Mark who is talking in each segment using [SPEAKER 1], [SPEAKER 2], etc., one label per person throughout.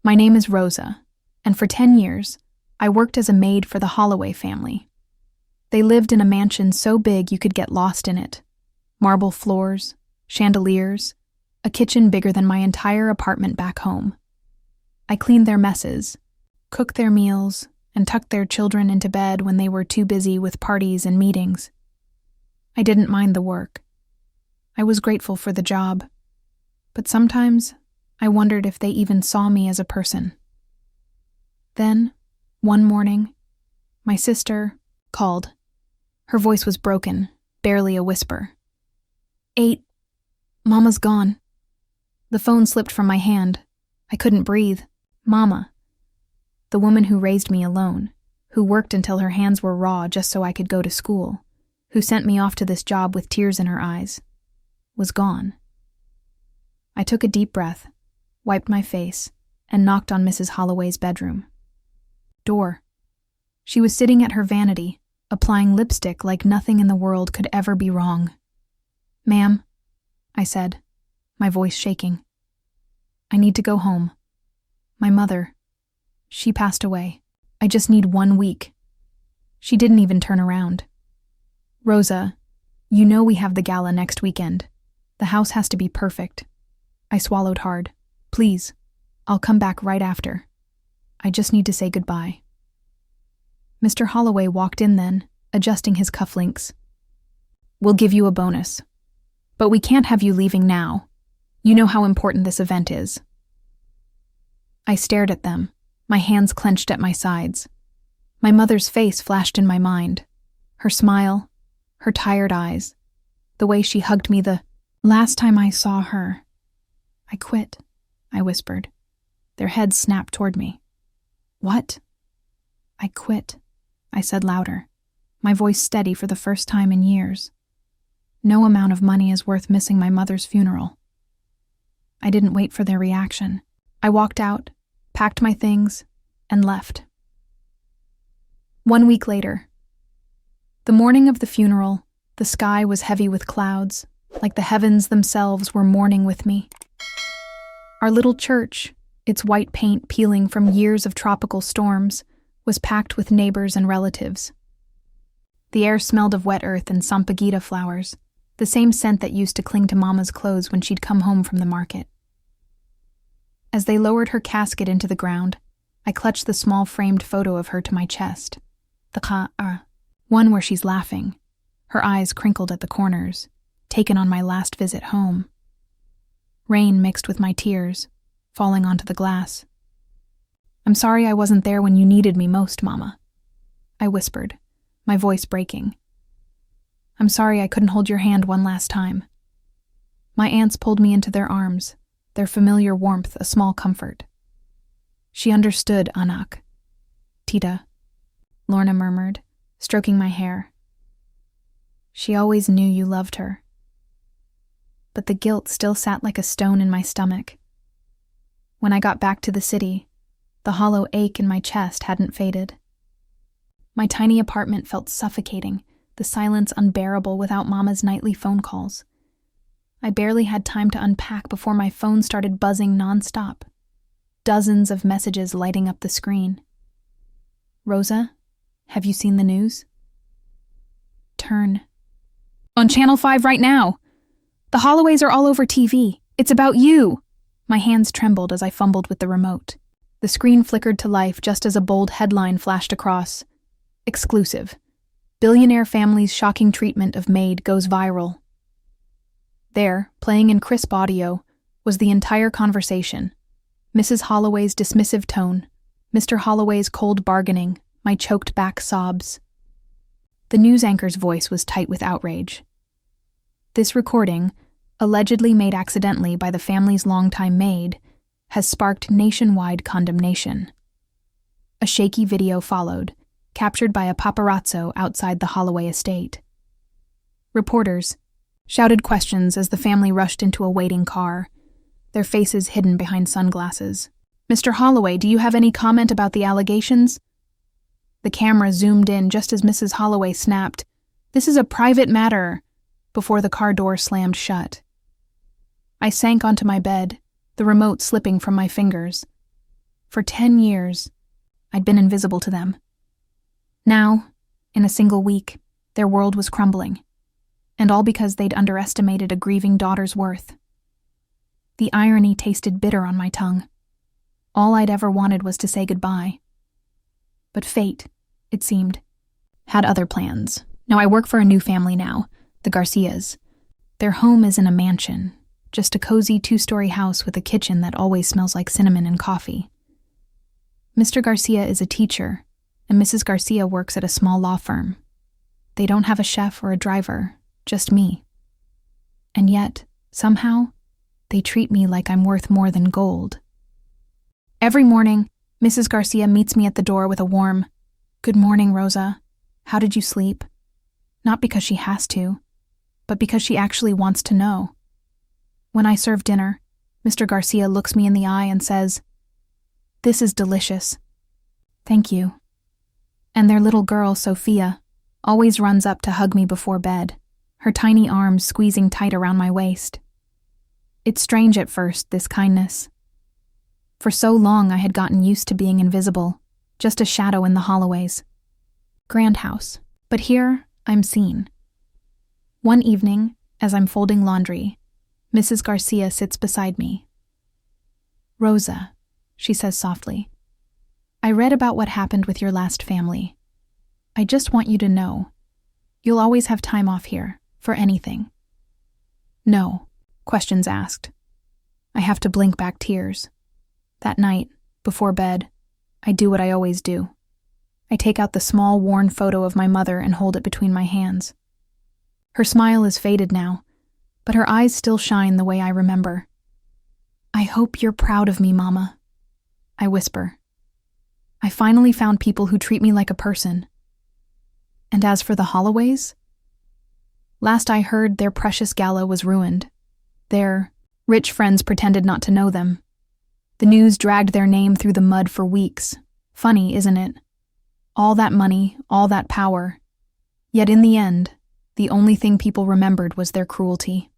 [SPEAKER 1] My name is Rosa, and for 10 years, I worked as a maid for the Holloway family. They lived in a mansion so big you could get lost in it. Marble floors, chandeliers, a kitchen bigger than my entire apartment back home. I cleaned their messes, cooked their meals, and tucked their children into bed when they were too busy with parties and meetings. I didn't mind the work. I was grateful for the job, but sometimes I wondered if they even saw me as a person. Then, one morning, my sister called. Her voice was broken, barely a whisper. 8, Mama's gone. The phone slipped from my hand. I couldn't breathe. Mama. The woman who raised me alone, who worked until her hands were raw just so I could go to school, who sent me off to this job with tears in her eyes, was gone. I took a deep breath, wiped my face, and knocked on Mrs. Holloway's bedroom. Door. She was sitting at her vanity, applying lipstick like nothing in the world could ever be wrong. "Ma'am," I said, my voice shaking. "I need to go home. My mother, she passed away. I just need 1 week." She didn't even turn around. "Rosa, you know we have the gala next weekend. The house has to be perfect." I swallowed hard. "Please, I'll come back right after. I just need to say goodbye." Mr. Holloway walked in then, adjusting his cufflinks. "We'll give you a bonus. But we can't have you leaving now. You know how important this event is." I stared at them, my hands clenched at my sides. My mother's face flashed in my mind. Her smile, her tired eyes, the way she hugged me the last time I saw her. "I quit," I whispered. Their heads snapped toward me. "What?" "I quit," I said louder, my voice steady for the first time in years. No amount of money is worth missing my mother's funeral. I didn't wait for their reaction. I walked out, packed my things, and left. 1 week later. The morning of the funeral, the sky was heavy with clouds, like the heavens themselves were mourning with me. Our little church, its white paint peeling from years of tropical storms, was packed with neighbors and relatives. The air smelled of wet earth and sampaguita flowers, the same scent that used to cling to Mama's clothes when she'd come home from the market. As they lowered her casket into the ground, I clutched the small framed photo of her to my chest. The one where she's laughing, her eyes crinkled at the corners, taken on my last visit home. Rain mixed with my tears, falling onto the glass. "I'm sorry I wasn't there when you needed me most, Mama," I whispered, my voice breaking. "I'm sorry I couldn't hold your hand one last time." My aunts pulled me into their arms, their familiar warmth a small comfort. "She understood, Anak." "Tita," Lorna murmured, stroking my hair. "She always knew you loved her." But the guilt still sat like a stone in my stomach. When I got back to the city, the hollow ache in my chest hadn't faded. My tiny apartment felt suffocating, the silence unbearable without Mama's nightly phone calls. I barely had time to unpack before my phone started buzzing nonstop. Dozens of messages lighting up the screen. "Rosa, have you seen the news?" "Turn. On Channel 5 right now. The Holloways are all over TV. It's about you." My hands trembled as I fumbled with the remote. The screen flickered to life just as a bold headline flashed across. "Exclusive. Billionaire family's shocking treatment of Maid goes viral." There, playing in crisp audio, was the entire conversation. Mrs. Holloway's dismissive tone, Mr. Holloway's cold bargaining, my choked back sobs. The news anchor's voice was tight with outrage. "This recording, allegedly made accidentally by the family's longtime maid, has sparked nationwide condemnation." A shaky video followed, captured by a paparazzo outside the Holloway estate. Reporters shouted questions as the family rushed into a waiting car, their faces hidden behind sunglasses. "Mr. Holloway, do you have any comment about the allegations?" The camera zoomed in just as Mrs. Holloway snapped, "This is a private matter," before the car door slammed shut. I sank onto my bed, the remote slipping from my fingers. For 10 years, I'd been invisible to them. Now, in a single week, their world was crumbling, and all because they'd underestimated a grieving daughter's worth. The irony tasted bitter on my tongue. All I'd ever wanted was to say goodbye. But fate, it seemed, had other plans. Now I work for a new family now, the Garcias. Their home is in a mansion, just a cozy 2-story house with a kitchen that always smells like cinnamon and coffee. Mr. Garcia is a teacher, and Mrs. Garcia works at a small law firm. They don't have a chef or a driver, just me. And yet, somehow, they treat me like I'm worth more than gold. Every morning, Mrs. Garcia meets me at the door with a warm, "Good morning, Rosa. How did you sleep?" Not because she has to, but because she actually wants to know. When I serve dinner, Mr. Garcia looks me in the eye and says, "This is delicious." "Thank you." And their little girl, Sophia, always runs up to hug me before bed, her tiny arms squeezing tight around my waist. It's strange at first, this kindness. For so long I had gotten used to being invisible, just a shadow in the hallways. Grand house, but here I'm seen. One evening, as I'm folding laundry, Mrs. Garcia sits beside me. "Rosa," she says softly, "I read about what happened with your last family. I just want you to know, you'll always have time off here, for anything." "No," questions asked. I have to blink back tears. That night, before bed, I do what I always do. I take out the small, worn photo of my mother and hold it between my hands. Her smile is faded now, but her eyes still shine the way I remember. "I hope you're proud of me, Mama," I whisper. I finally found people who treat me like a person. And as for the Holloways? Last I heard, their precious gala was ruined. Their rich friends pretended not to know them. The news dragged their name through the mud for weeks. Funny, isn't it? All that money, all that power. Yet in the end, the only thing people remembered was their cruelty.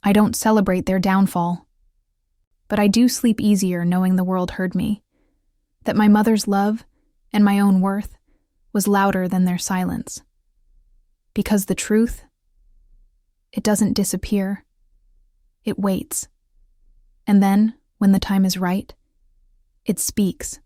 [SPEAKER 1] I don't celebrate their downfall, but I do sleep easier knowing the world heard me, that my mother's love and my own worth was louder than their silence. Because the truth, it doesn't disappear. It waits. And then, when the time is right, it speaks.